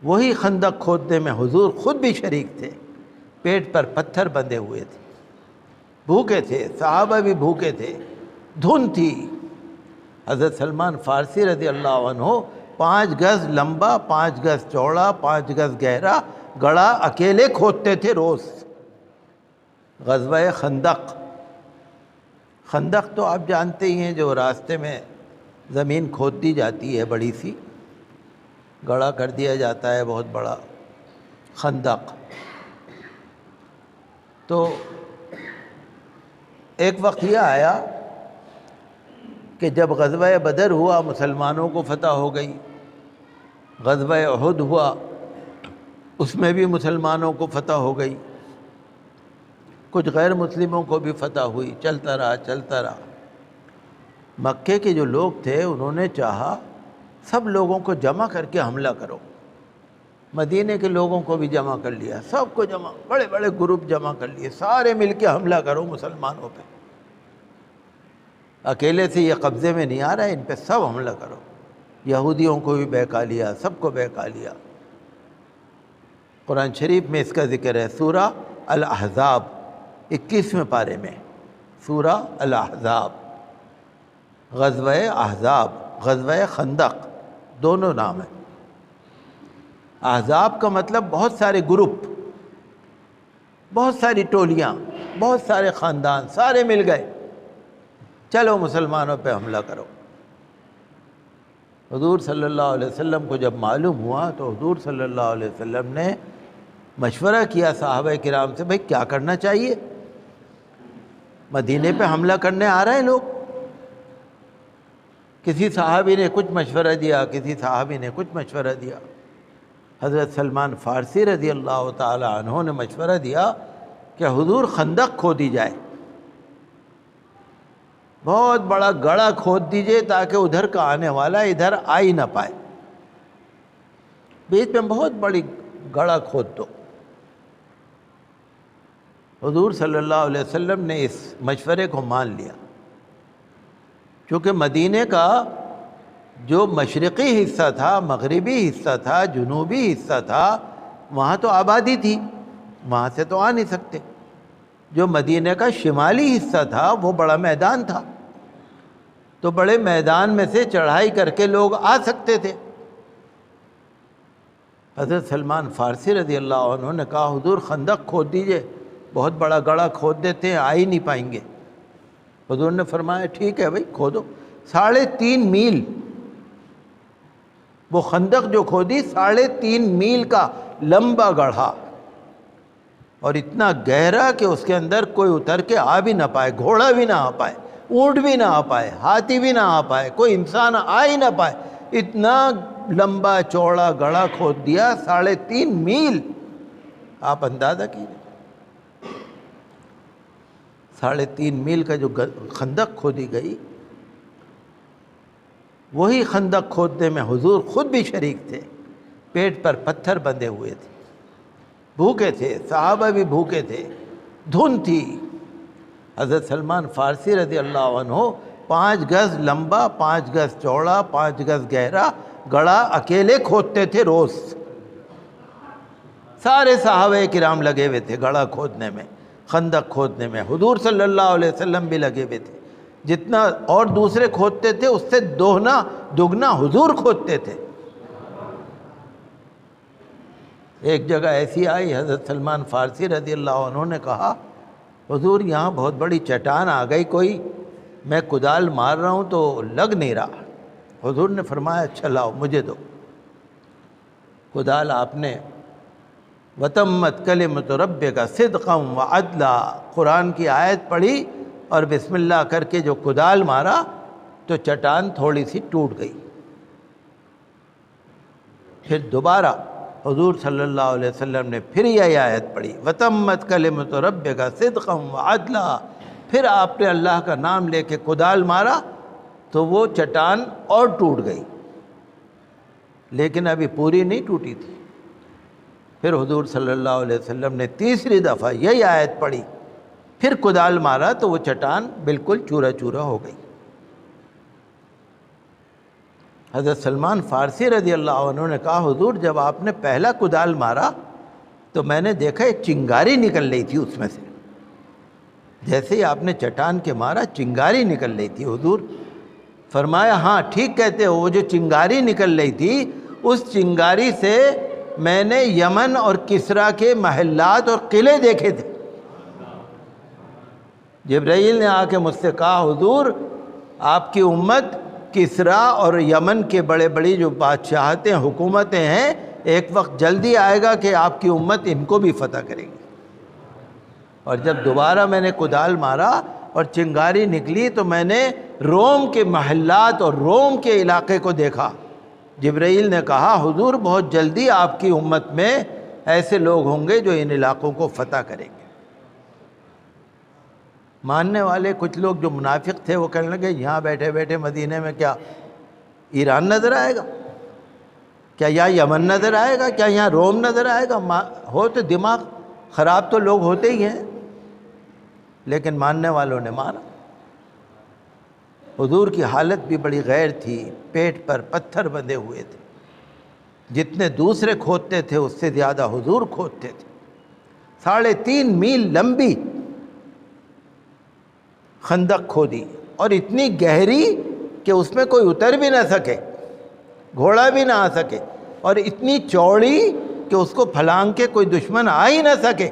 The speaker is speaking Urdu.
وہی خندق کھودنے میں حضور خود بھی شریک تھے، پیٹ پر پتھر بندھے ہوئے تھے، بھوکے تھے، صحابہ بھی بھوکے تھے، دھند تھی۔ حضرت سلمان فارسی رضی اللہ عنہ 5 گز لمبا، 5 گز چوڑا، 5 گز گہرا گڑھا اکیلے کھودتے تھے روز۔ غزوہ خندق، خندق تو آپ جانتے ہی ہیں، جو راستے میں زمین کھود دی جاتی ہے، بڑی سی گڑھا کر دیا جاتا ہے، بہت بڑا خندق۔ تو ایک وقت یہ آیا کہ جب غزوہ بدر ہوا مسلمانوں کو فتح ہو گئی، غزوہ احد ہوا اس میں بھی مسلمانوں کو فتح ہو گئی، کچھ غیر مسلموں کو بھی فتح ہوئی، چلتا رہا۔ مکے کے جو لوگ تھے انہوں نے چاہا سب لوگوں کو جمع کر کے حملہ کرو، مدینے کے لوگوں کو بھی جمع کر لیا، سب کو جمع، بڑے بڑے گروپ جمع کر لیے، سارے مل کے حملہ کرو مسلمانوں پہ، اکیلے سے یہ قبضے میں نہیں آ رہا ہے، ان پہ سب حملہ کرو۔ یہودیوں کو بھی بہکا لیا، سب کو بہکا لیا۔ قرآن شریف میں اس کا ذکر ہے، سورہ الاحزاب 21ویں پارے میں، سورہ الاحزاب، غزوہ احزاب، غزوہ خندق دونوں نام ہیں۔ احزاب کا مطلب بہت سارے گروپ، بہت ساری ٹولیاں، بہت سارے خاندان، سارے مل گئے، چلو مسلمانوں پہ حملہ کرو۔ حضور صلی اللہ علیہ وسلم کو جب معلوم ہوا تو حضور صلی اللہ علیہ وسلم نے مشورہ کیا صحابہ کرام سے، بھئی کیا کرنا چاہیے؟ مدینے پہ حملہ کرنے آ رہے ہیں لوگ۔ کسی صحابی نے کچھ مشورہ دیا، کسی صحابی نے کچھ مشورہ دیا۔ حضرت سلمان فارسی رضی اللہ تعالی عنہ نے مشورہ دیا کہ حضور خندق کھودی جائے، بہت بڑا گڑھا کھود دیجئے تاکہ ادھر کا آنے والا ادھر آ ہی نہ پائے، بیچ میں بہت بڑی گڑھا کھود دو۔ حضور صلی اللہ علیہ وسلم نے اس مشورے کو مان لیا، چونکہ مدینے کا جو مشرقی حصہ تھا، مغربی حصہ تھا، جنوبی حصہ تھا، وہاں تو آبادی تھی، وہاں سے تو آ نہیں سکتے۔ جو مدینے کا شمالی حصہ تھا وہ بڑا میدان تھا، تو بڑے میدان میں سے چڑھائی کر کے لوگ آ سکتے تھے۔ حضرت سلمان فارسی رضی اللہ عنہ نے کہا حضور خندق کھود دیجئے، بہت بڑا گڑھا کھود دیتے ہیں، آ ہی نہیں پائیں گے۔ حضور نے فرمایا ٹھیک ہے بھائی کھودو۔ 3.5 میل وہ خندق جو کھودی، 3.5 میل کا لمبا گڑھا، اور اتنا گہرا کہ اس کے اندر کوئی اتر کے آ بھی نہ پائے، گھوڑا بھی نہ آ پائے، اونٹ بھی نہ آ پائے، ہاتھی بھی نہ آ پائے، کوئی انسان آ ہی نہ پائے، اتنا لمبا چوڑا گڑھا کھود دیا، 3.5 میل۔ آپ اندازہ کیجیے 3.5 میل کا جو خندق کھودی گئی، وہی خندق کھودنے میں حضور خود بھی شریک تھے، پیٹ پر پتھر بندھے ہوئے تھے، بھوکے تھے، صحابہ بھی بھوکے تھے، دھند تھی۔ حضرت سلمان فارسی رضی اللہ عنہ 5 گز لمبا، 5 گز چوڑا، 5 گز گہرا گڑھا اکیلے کھودتے تھے روز۔ سارے صحابہ کرام لگے ہوئے تھے گڑھا کھودنے میں، خندق کھودنے میں، حضور صلی اللہ علیہ وسلم بھی لگے ہوئے تھے۔ جتنا اور دوسرے کھودتے تھے اس سے دگنا حضور کھودتے تھے۔ ایک جگہ ایسی آئی، حضرت سلمان فارسی رضی اللہ عنہ نے کہا حضور یہاں بہت بڑی چٹان آ گئی، کوئی میں کدال مار رہا ہوں تو لگ نہیں رہا۔ حضور نے فرمایا اچھا لاؤ مجھے دو۔ کدال آپ نے وَتَمَّتْ كَلِمَةُ رَبِّكَ صِدْقًا وَعَدْلًا قرآن کی آیت پڑھی اور بسم اللہ کر کے جو کدال مارا تو چٹان تھوڑی سی ٹوٹ گئی۔ پھر دوبارہ حضور صلی اللہ علیہ وسلم نے پھر یہ آیت پڑھی وَتَمَّتْ كَلِمَةُ رَبِّكَ صِدْقًا وَعَدْلًا، پھر آپ نے اللہ کا نام لے کے کدال مارا تو وہ چٹان اور ٹوٹ گئی، لیکن ابھی پوری نہیں ٹوٹی تھی۔ پھر حضور صلی اللہ علیہ وسلم نے تیسری دفعہ یہی آیت پڑھی، پھر کدال مارا تو وہ چٹان بالکل چورا چورا ہو گئی۔ حضرت سلمان فارسی رضی اللہ عنہ نے کہا حضور جب آپ نے پہلا کدال مارا تو میں نے دیکھا ایک چنگاری نکل رہی تھی اس میں سے، جیسے ہی آپ نے چٹان کے مارا چنگاری نکل رہی تھی حضور۔ فرمایا ہاں ٹھیک کہتے ہو، وہ جو چنگاری نکل رہی تھی اس چنگاری سے میں نے یمن اور کسریٰ کے محلات اور قلعے دیکھے تھے۔ جبرائیل نے آ کے مجھ سے کہا حضور آپ کی امت کسریٰ اور یمن کے بڑے بڑی جو بادشاہتیں حکومتیں ہیں ایک وقت جلدی آئے گا کہ آپ کی امت ان کو بھی فتح کرے گی۔ اور جب دوبارہ میں نے کدال مارا اور چنگاری نکلی تو میں نے روم کے محلات اور روم کے علاقے کو دیکھا۔ جبرائیل نے کہا حضور بہت جلدی آپ کی امت میں ایسے لوگ ہوں گے جو ان علاقوں کو فتح کریں گے۔ ماننے والے کچھ لوگ جو منافق تھے وہ کہنے لگے یہاں بیٹھے بیٹھے مدینے میں کیا ایران نظر آئے گا، کیا یہاں یمن نظر آئے گا، کیا یہاں روم نظر آئے گا؟ ہو تو دماغ خراب تو لوگ ہوتے ہی ہیں، لیکن ماننے والوں نے مانا۔ حضور کی حالت بھی بڑی غیر تھی، پیٹ پر پتھر بندھے ہوئے تھے، جتنے دوسرے کھودتے تھے اس سے زیادہ حضور کھودتے تھے۔ 3.5 میل لمبی خندق کھودی اور اتنی گہری کہ اس میں کوئی اتر بھی نہ سکے، گھوڑا بھی نہ آ سکے، اور اتنی چوڑی کہ اس کو پھلانگ کے کوئی دشمن آ ہی نہ سکے۔